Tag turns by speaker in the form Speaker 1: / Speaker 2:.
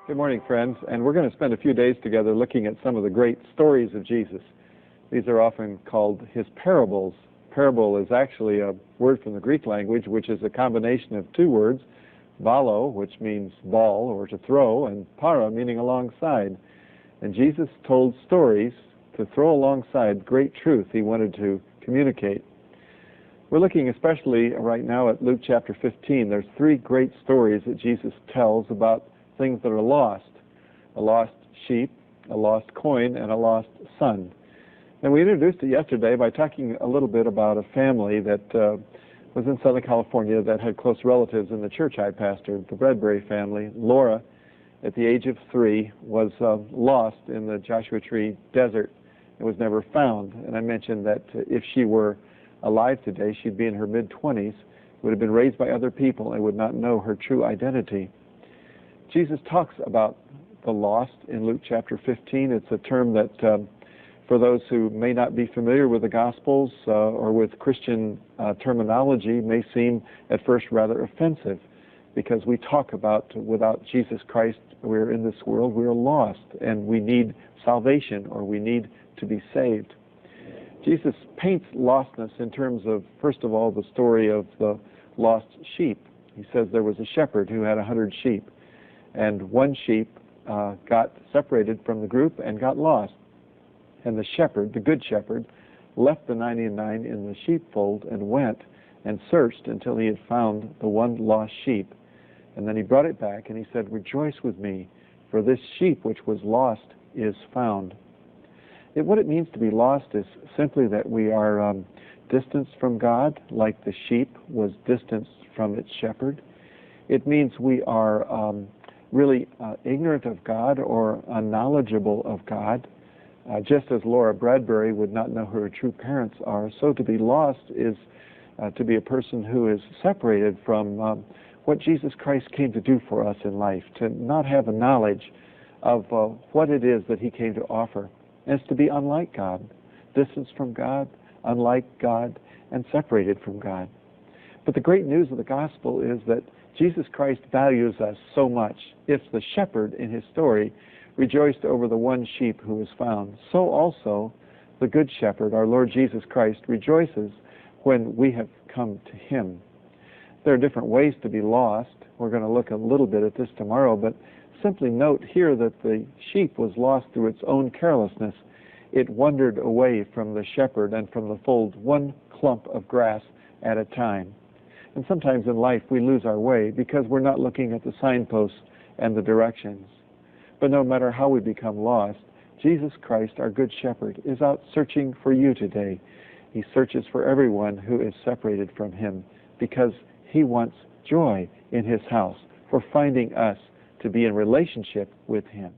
Speaker 1: Good morning, friends, and we're going to spend a few days together looking at some of the great stories of Jesus. These are often called his parables. Parable is actually a word from the Greek language, which is a combination of two words, balo, which means ball or to throw, and para, meaning alongside. And Jesus told stories to throw alongside great truth he wanted to communicate. We're looking especially right now at Luke chapter 15. There's three great stories that Jesus tells about things that are lost: a lost sheep, a lost coin, and a lost son. And we introduced it yesterday by talking a little bit about a family that was in Southern California that had close relatives in the church I pastored, the Bradbury family. Laura, at the age of 3, was lost in the Joshua Tree Desert and was never found. And I mentioned that if she were alive today, she'd be in her mid-20s, would have been raised by other people, and would not know her true identity. Jesus talks about the lost in Luke chapter 15. It's a term that, for those who may not be familiar with the Gospels or with Christian terminology, may seem at first rather offensive, because we talk about without Jesus Christ, we're in this world, we're lost, and we need salvation, or we need to be saved. Jesus paints lostness in terms of, first of all, the story of the lost sheep. He says there was a shepherd who had 100 sheep. And one sheep got separated from the group and got lost. And the shepherd, the good shepherd, left the 99 in the sheepfold and went and searched until he had found the one lost sheep. And then he brought it back and he said, "Rejoice with me, for this sheep which was lost is found." What it means to be lost is simply that we are distanced from God, like the sheep was distanced from its shepherd. It means we are really ignorant of God or unknowledgeable of God. Just as Laura Bradbury would not know who her true parents are, so to be lost is to be a person who is separated from what Jesus Christ came to do for us in life, to not have a knowledge of what it is that he came to offer. And it's to be unlike God, distanced from God, unlike God, and separated from God. But the great news of the gospel is that Jesus Christ values us so much. If the shepherd in his story rejoiced over the one sheep who was found, so also the good shepherd, our Lord Jesus Christ, rejoices when we have come to him. There are different ways to be lost. We're going to look a little bit at this tomorrow, but simply note here that the sheep was lost through its own carelessness. It wandered away from the shepherd and from the fold, one clump of grass at a time. And sometimes in life we lose our way because we're not looking at the signposts and the directions. But no matter how we become lost, Jesus Christ, our good shepherd, is out searching for you today. He searches for everyone who is separated from him because he wants joy in his house for finding us to be in relationship with him.